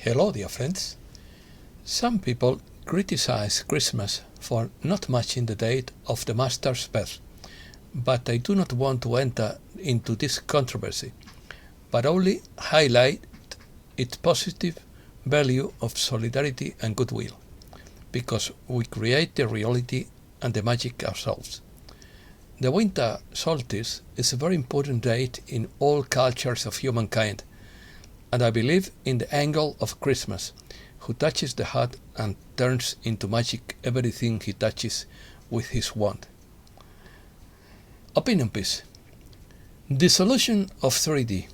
Hello, dear friends. Some people criticize Christmas for not matching the date of the Master's birth, but I do not want to enter into this controversy, but only highlight its positive value of solidarity and goodwill, because we create the reality and the magic ourselves. The winter solstice is a very important date in all cultures of humankind, and I believe in the angel of Christmas, who touches the heart and turns into magic everything he touches with his wand. Opinion piece. Dissolution of 3D.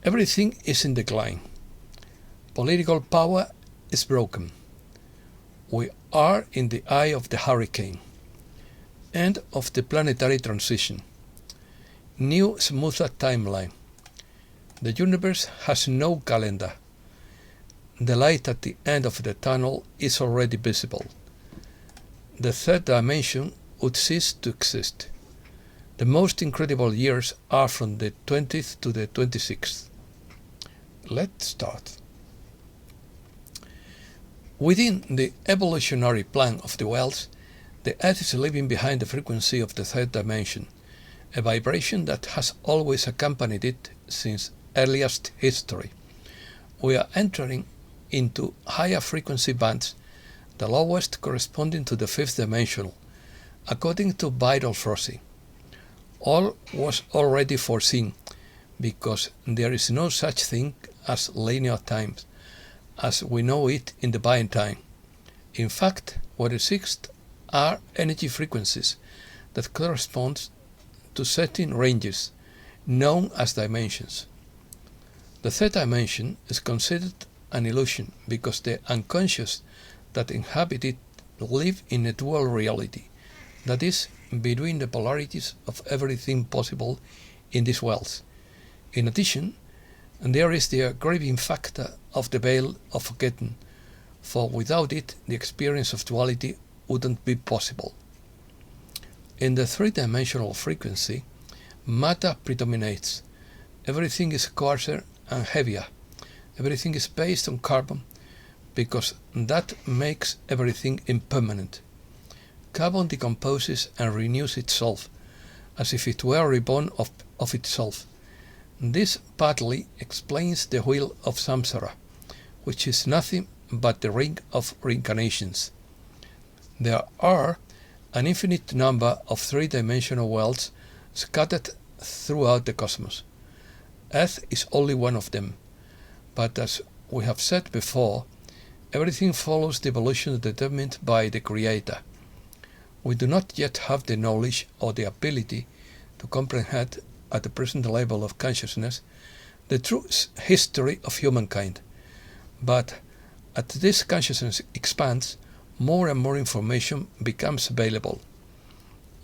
Everything is in decline. Political power is broken. We are in the eye of the hurricane. End of the planetary transition. New smoother timeline. The universe has no calendar. The light at the end of the tunnel is already visible. The third dimension would cease to exist. The most incredible years are from the 20th to the 26th. Let's start. Within the evolutionary plan of the worlds, the Earth is leaving behind the frequency of the third dimension, a vibration that has always accompanied it since earliest history. We are entering into higher frequency bands, the lowest corresponding to the fifth dimensional, according to Vital Frozy. All was already foreseen, because there is no such thing as linear time, as we know it in the Byzantine. In fact, what exists are energy frequencies that correspond to certain ranges, known as dimensions. The third dimension is considered an illusion because the unconscious that inhabit it live in a dual reality, that is, between the polarities of everything possible in these worlds. In addition, there is the aggraving factor of the veil of forgetting, for without it the experience of duality wouldn't be possible. In the three-dimensional frequency, matter predominates. Everything is coarser and heavier. Everything is based on carbon, because that makes everything impermanent. Carbon decomposes and renews itself, as if it were reborn of itself. This partly explains the wheel of samsara, which is nothing but the ring of reincarnations. There are an infinite number of three-dimensional worlds scattered throughout the cosmos. Earth is only one of them, but as we have said before, everything follows the evolution determined by the Creator. We do not yet have the knowledge or the ability to comprehend at the present level of consciousness the true history of humankind, but as this consciousness expands, more and more information becomes available.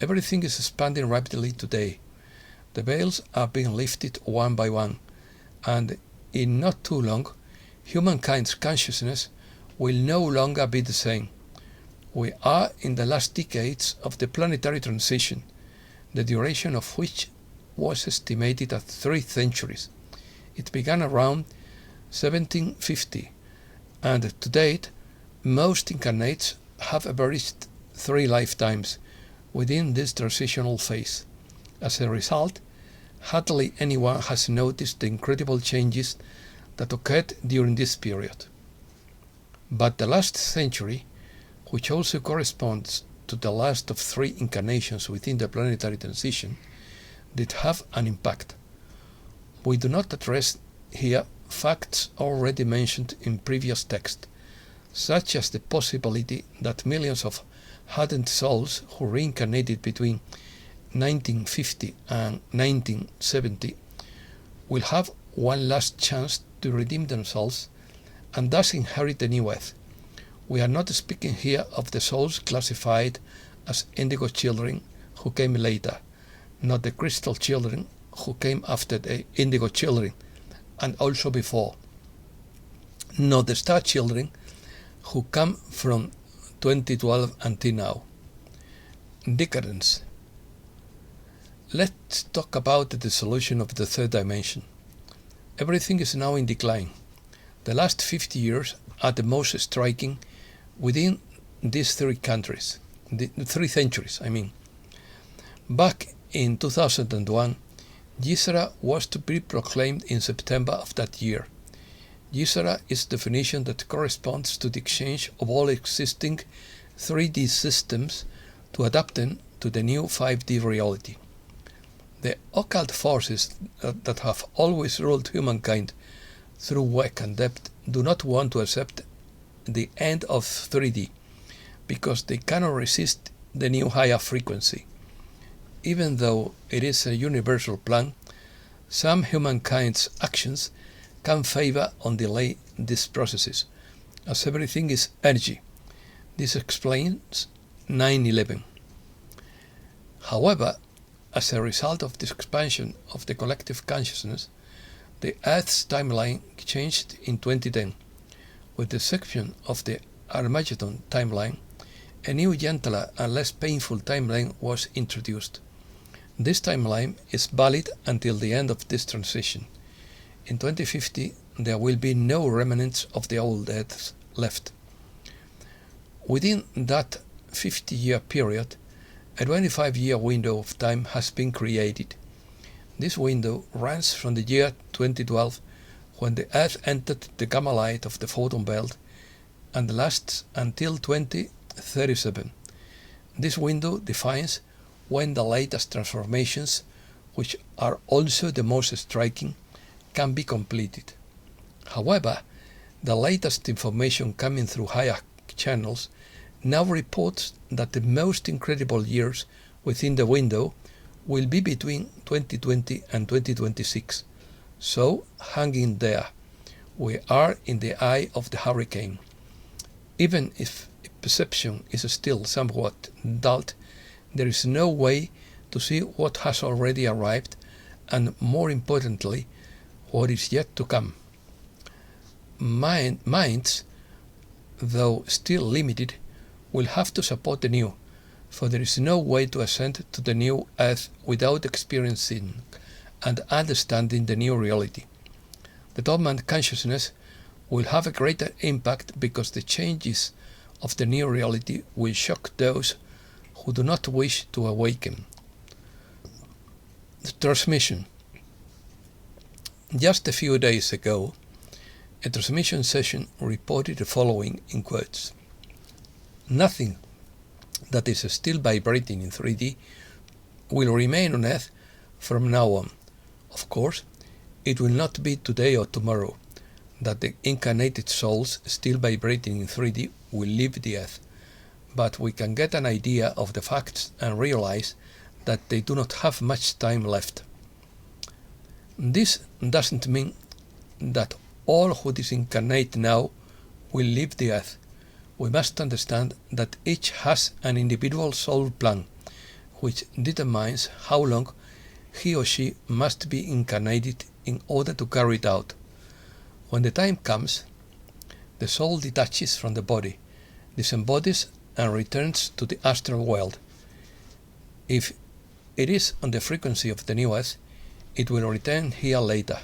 Everything is expanding rapidly today. The veils are being lifted one by one, and in not too long, humankind's consciousness will no longer be the same. We are in the last decades of the planetary transition, the duration of which was estimated at 3 centuries. It began around 1750, and to date, most incarnates have averaged 3 lifetimes within this transitional phase. As a result, hardly anyone has noticed the incredible changes that occurred during this period. But the last century, which also corresponds to the last of 3 incarnations within the planetary transition, did have an impact. We do not address here facts already mentioned in previous texts, such as the possibility that millions of hardened souls who reincarnated between 1950 and 1970 will have one last chance to redeem themselves and thus inherit the new earth. We are not speaking here of the souls classified as indigo children who came later, not the crystal children who came after the indigo children and also before, not the star children who come from 2012 until now. Decadence. Let's talk about the dissolution of the third dimension. Everything is now in decline. The last 50 years are the most striking within these three centuries. Back in 2001, Gisara was to be proclaimed in September of that year. Gisara is a definition that corresponds to the exchange of all existing 3D systems to adapt them to the new 5D reality. The occult forces that have always ruled humankind through work and depth do not want to accept the end of 3D because they cannot resist the new higher frequency. Even though it is a universal plan, some humankind's actions can favor or delay these processes, as everything is energy. This explains 9/11. However, as a result of this expansion of the collective consciousness, the Earth's timeline changed in 2010. With the exception of the Armageddon timeline, a new, gentler and less painful timeline was introduced. This timeline is valid until the end of this transition. In 2050, there will be no remnants of the old Earth left. Within that 50-year period, a 25-year window of time has been created. This window runs from the year 2012, when the Earth entered the gamma light of the photon belt, and lasts until 2037. This window defines when the latest transformations, which are also the most striking, can be completed. However, the latest information coming through higher channels now reports that the most incredible years within the window will be between 2020 and 2026. So, hang in there. We are in the eye of the hurricane. Even if perception is still somewhat dulled, there is no way to see what has already arrived, and more importantly, what is yet to come. Minds, though still limited, will have to support the new, for there is no way to ascend to the new Earth without experiencing and understanding the new reality. The dormant consciousness will have a greater impact because the changes of the new reality will shock those who do not wish to awaken. The transmission. Just a few days ago, a transmission session reported the following in quotes: "Nothing that is still vibrating in 3D will remain on Earth from now on. Of course, it will not be today or tomorrow that the incarnated souls still vibrating in 3D will leave the Earth, but we can get an idea of the facts and realize that they do not have much time left. This doesn't mean that all who disincarnate now will leave the Earth. We must understand that each has an individual soul plan, which determines how long he or she must be incarnated in order to carry it out. When the time comes, the soul detaches from the body, disembodies, and returns to the astral world. If it is on the frequency of the new Earth, it will return here later.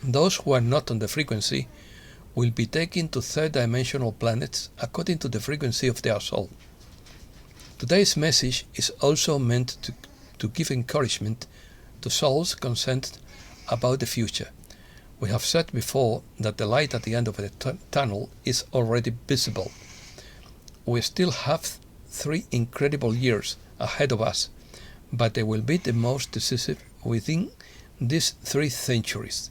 Those who are not on the frequency will be taken to third-dimensional planets according to the frequency of their soul." Today's message is also meant to give encouragement to souls concerned about the future. We have said before that the light at the end of the tunnel is already visible. We still have 3 incredible years ahead of us, but they will be the most decisive within these 3 centuries.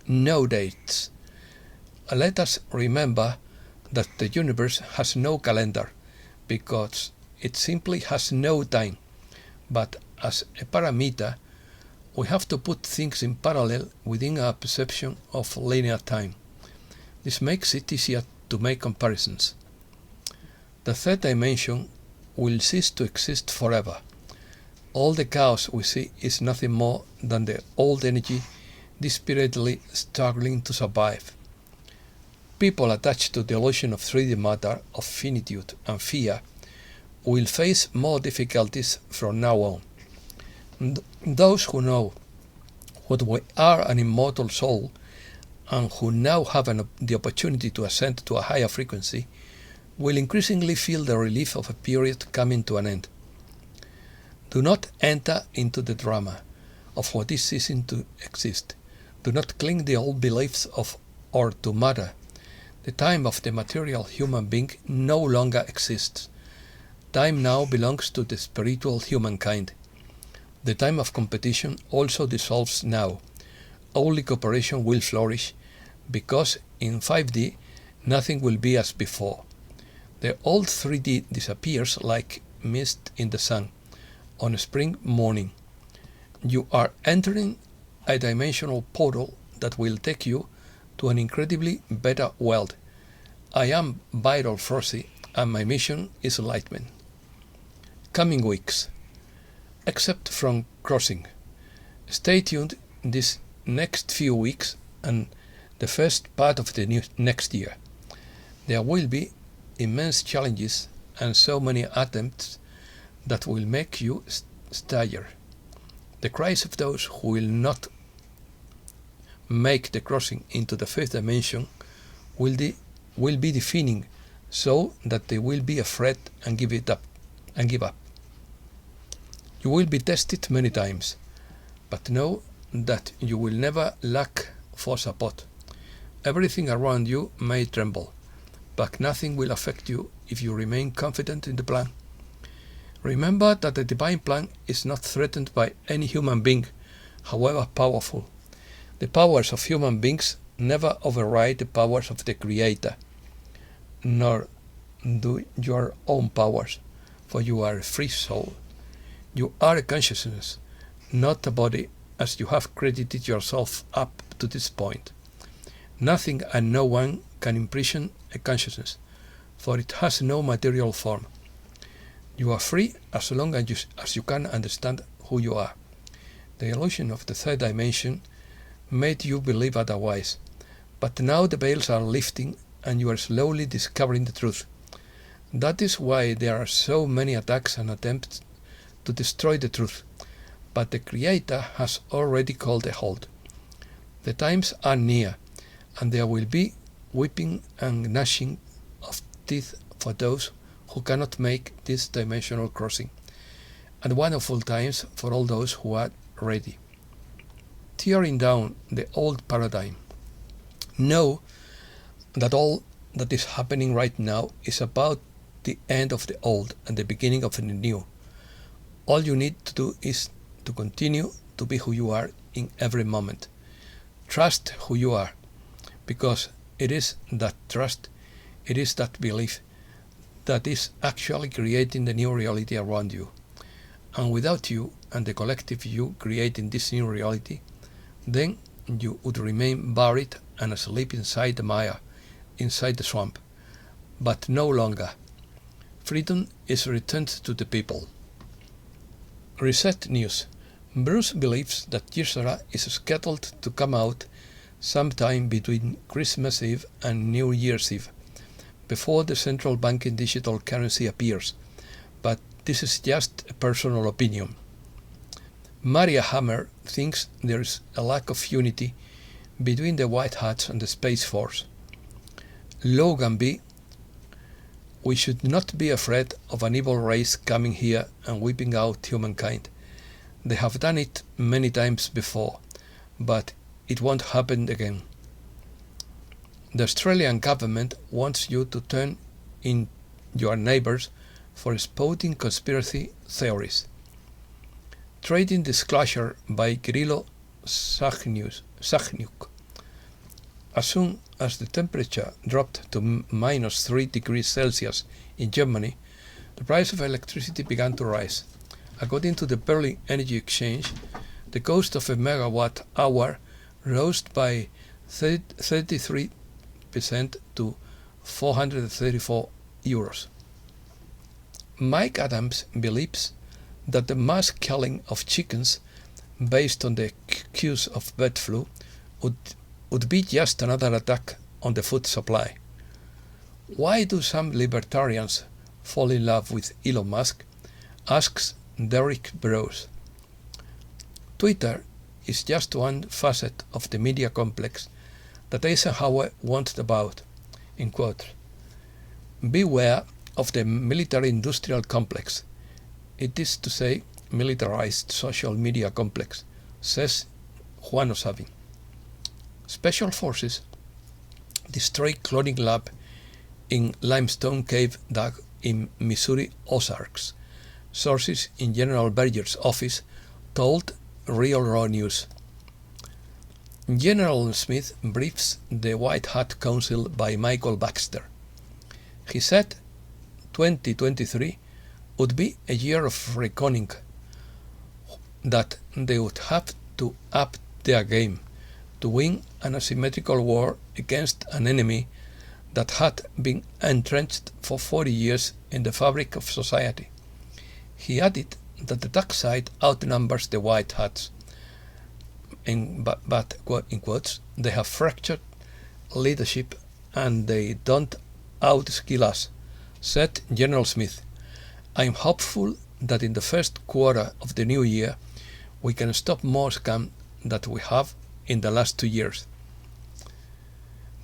No dates. Let us remember that the universe has no calendar, because it simply has no time, but as a parameter, we have to put things in parallel within our perception of linear time. This makes it easier to make comparisons. The third dimension will cease to exist forever. All the chaos we see is nothing more than the old energy desperately struggling to survive. People attached to the illusion of 3D matter, of finitude and fear will face more difficulties from now on. Those who know what we are, an immortal soul, and who now have the opportunity to ascend to a higher frequency, will increasingly feel the relief of a period coming to an end. Do not enter into the drama of what is ceasing to exist. Do not cling the old beliefs of or to matter. The time of the material human being no longer exists. Time now belongs to the spiritual humankind. The time of competition also dissolves now. Only cooperation will flourish, because in 5D nothing will be as before. The old 3D disappears like mist in the sun on a spring morning. You are entering a dimensional portal that will take you to an incredibly better world. I am Viral Frosty, and my mission is enlightenment. Coming weeks. Except from crossing. Stay tuned these next few weeks and the first part of the next year. There will be immense challenges and so many attempts that will make you stagger. The cries of those who will not make the crossing into the fifth dimension will be deafening, so that they will be afraid and give up. You will be tested many times, but know that you will never lack for support. Everything around you may tremble, but nothing will affect you if you remain confident in the plan. Remember that the divine plan is not threatened by any human being, however powerful. The powers of human beings never override the powers of the Creator, nor do your own powers, for you are a free soul. You are a consciousness, not a body, as you have credited yourself up to this point. Nothing and no one can imprison a consciousness, for it has no material form. You are free as long as you can understand who you are. The illusion of the third dimension made you believe otherwise, but now the veils are lifting and you are slowly discovering the truth. That is why there are so many attacks and attempts to destroy the truth, but the Creator has already called a halt. The times are near, and there will be weeping and gnashing of teeth for those who cannot make this dimensional crossing, and wonderful times for all those who are ready. Tearing down the old paradigm. Know that all that is happening right now is about the end of the old and the beginning of the new. All you need to do is to continue to be who you are in every moment. Trust who you are, because it is that trust, it is that belief that is actually creating the new reality around you. And without you and the collective you creating this new reality, then you would remain buried and asleep inside the mire, inside the swamp. But no longer. Freedom is returned to the people. Reset News. Bruce believes that Gisela is scheduled to come out sometime between Christmas Eve and New Year's Eve, before the central banking digital currency appears, but this is just a personal opinion. Maria Hammer thinks there is a lack of unity between the White Hats and the Space Force. Logan B. We should not be afraid of an evil race coming here and wiping out humankind. They have done it many times before, but it won't happen again. The Australian government wants you to turn in your neighbors for spouting conspiracy theories. Trading Disclosure by Grillo Sachniuk. As soon as the temperature dropped to -3 degrees Celsius in Germany, the price of electricity began to rise. According to the Berlin Energy Exchange, the cost of a megawatt hour rose by 33% to €434. Mike Adams believes that the mass killing of chickens based on the excuse of bird flu would be just another attack on the food supply. Why do some libertarians fall in love with Elon Musk? Asks Derek Bros. Twitter is just one facet of the media complex, that Eisenhower warned about, in quote, "Beware of the military-industrial complex, it is to say, militarized social media complex," says Juan Osavi. Special forces destroy cloning lab in limestone cave dug in Missouri Ozarks. Sources in General Berger's office told Real Raw News. General Smith briefs the White Hat Council by Michael Baxter. He said 2023 would be a year of reckoning, that they would have to up their game to win an asymmetrical war against an enemy that had been entrenched for 40 years in the fabric of society. He added that the dark side outnumbers the White Hats, but in quotes, they have fractured leadership and they don't outskill us, said General Smith. I am hopeful that in the first quarter of the new year we can stop more scam that we have in the last 2 years.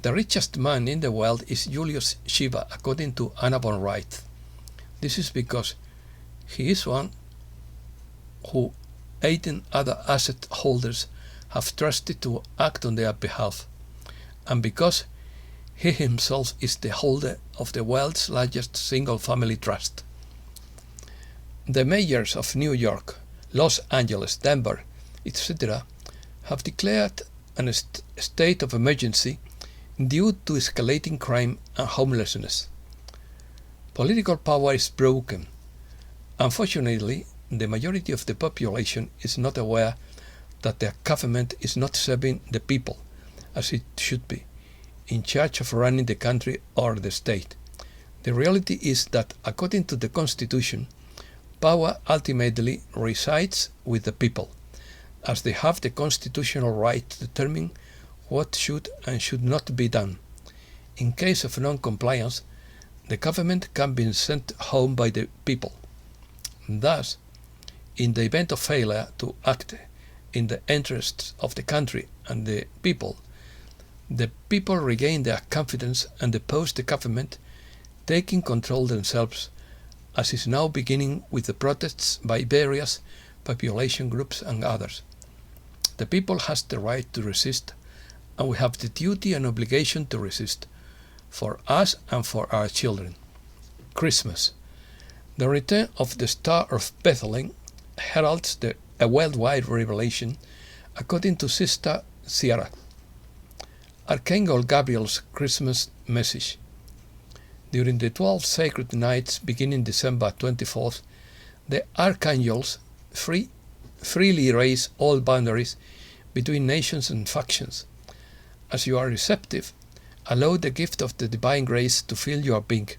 The richest man in the world is Julius Shiva, according to Anna von Wright. This is because he is one who 18 other asset holders have trusted to act on their behalf, and because he himself is the holder of the world's largest single-family trust. The mayors of New York, Los Angeles, Denver, etc. have declared a state of emergency due to escalating crime and homelessness. Political power is broken. Unfortunately, the majority of the population is not aware that their government is not serving the people as it should be, in charge of running the country or the state. The reality is that, according to the Constitution, power ultimately resides with the people, as they have the constitutional right to determine what should and should not be done. In case of non-compliance, the government can be sent home by the people. Thus, in the event of failure to act in the interests of the country and the people regain their confidence and depose the government, taking control themselves, as is now beginning with the protests by various population groups and others. The people has the right to resist, and we have the duty and obligation to resist, for us and for our children. Christmas. The return of the Star of Bethlehem heralds a worldwide revelation, according to Sister Sierra. Archangel Gabriel's Christmas message. During the 12 sacred nights beginning December 24th, the archangels freely erase all boundaries between nations and factions. As you are receptive, allow the gift of the divine grace to fill your being.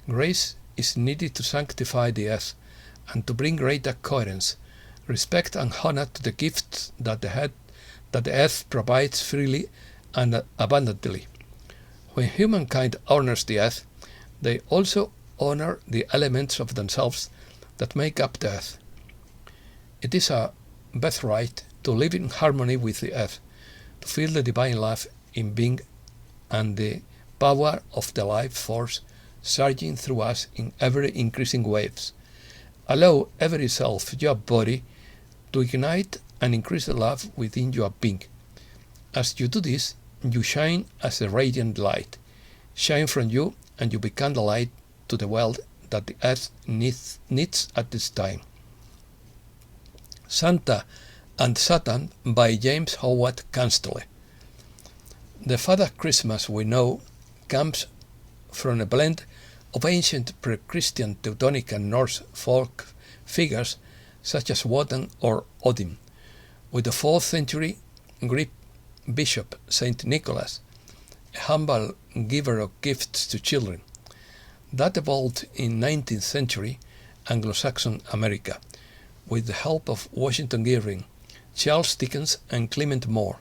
Grace is needed to sanctify the earth and to bring greater coherence, respect and honor to the gifts that the earth provides freely and abundantly. When humankind honors the earth, they also honor the elements of themselves that make up the earth. It is a birthright to live in harmony with the earth, to feel the divine life in being and the power of the life force surging through us in ever-increasing waves. Allow every self, your body, to ignite and increase the love within your being. As you do this, you shine as a radiant light. Shine from you and you become the light to the world that the earth needs at this time. Santa and Satan by James Howard Constable. The Father Christmas we know comes from a blend of ancient pre-Christian Teutonic and Norse folk figures such as Wotan or Odin, with the 4th century Greek bishop Saint Nicholas, a humble giver of gifts to children. That evolved in 19th century Anglo-Saxon America, with the help of Washington Irving, Charles Dickens and Clement Moore,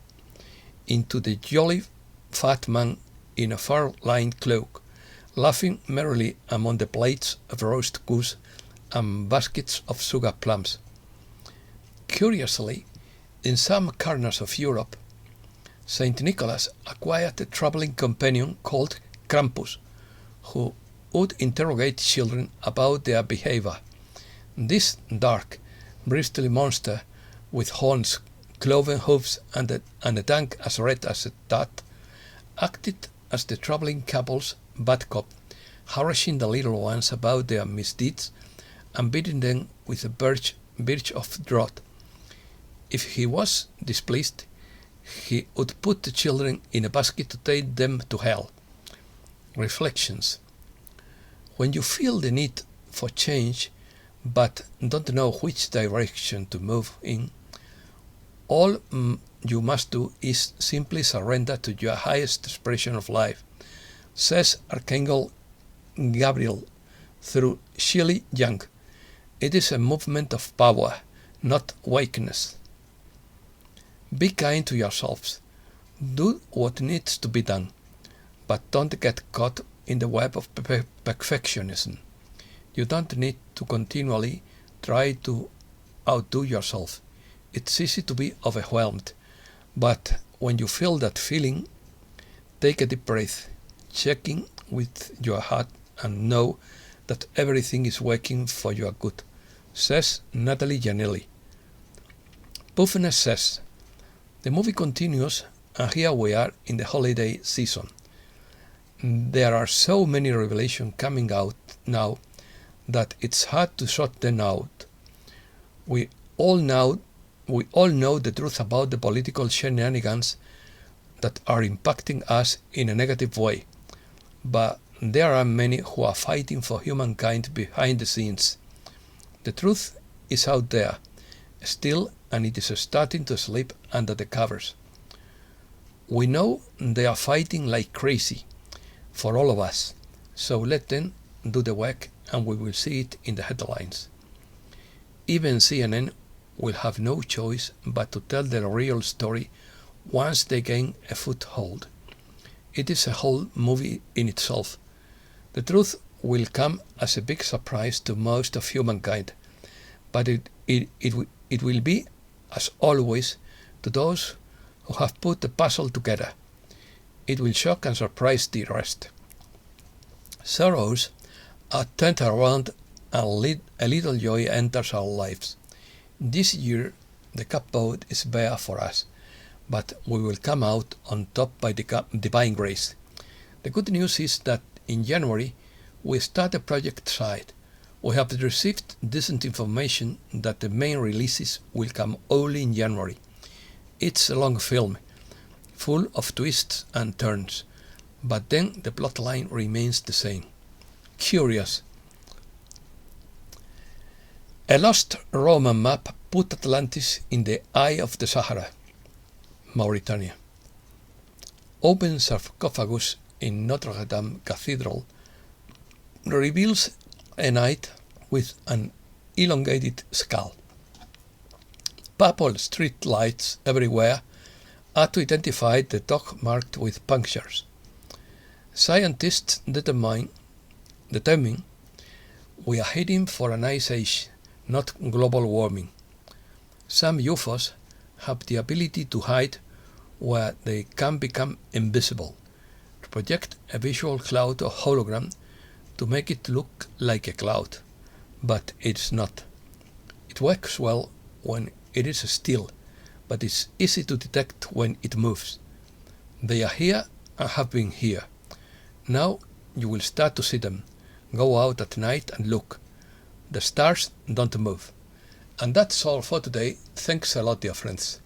into the jolly fat man in a fur-lined cloak, laughing merrily among the plates of roast goose and baskets of sugar plums. Curiously, in some corners of Europe, Saint Nicholas acquired a traveling companion called Krampus, who would interrogate children about their behavior. This dark, bristly monster, with horns, cloven hooves, and a tongue as red as a dot, acted as the traveling couple's bad cop, harassing the little ones about their misdeeds and beating them with a birch of draught. If he was displeased, he would put the children in a basket to take them to hell. Reflections. When you feel the need for change but don't know which direction to move in, all you must do is simply surrender to your highest expression of life, says Archangel Gabriel through Shelley Young. It is a movement of power, not weakness. Be kind to yourselves. Do what needs to be done, but don't get caught in the web of perfectionism. You don't need to continually try to outdo yourself. It's easy to be overwhelmed, but when you feel that feeling, take a deep breath, check in with your heart, and know that everything is working for your good, says Natalie Janelli. Puffiness says, the movie continues, and here we are in the holiday season. There are so many revelations coming out now that it's hard to sort them out. We all know the truth about the political shenanigans that are impacting us in a negative way, but there are many who are fighting for humankind behind the scenes. The truth is out there, still, and it is starting to slip under the covers. We know they are fighting like crazy for all of us, so let them do the work and we will see it in the headlines. Even CNN will have no choice but to tell the real story once they gain a foothold. It is a whole movie in itself. The truth will come as a big surprise to most of humankind, but it will be, as always, to those who have put the puzzle together. It will shock and surprise the rest. Sorrows are turned around and a little joy enters our lives. This year the cupboard is bare for us, but we will come out on top by the divine grace. The good news is that in January we start a project site. We have received decent information that the main releases will come only in January. It's a long film, full of twists and turns, but then the plotline remains the same. Curious. A lost Roman map put Atlantis in the eye of the Sahara, Mauritania. Open sarcophagus in Notre Dame Cathedral reveals a knight with an elongated skull. Purple street lights everywhere are to identify the dog marked with punctures. Scientists determine we are heading for an ice age, not global warming. Some UFOs have the ability to hide where they can become invisible, to project a visual cloud or hologram to make it look like a cloud, but it's not. It works well when it is still, but it's easy to detect when it moves. They are here and have been here. Now you will start to see them. Go out at night and look. The stars don't move. And that's all for today. Thanks a lot, dear friends.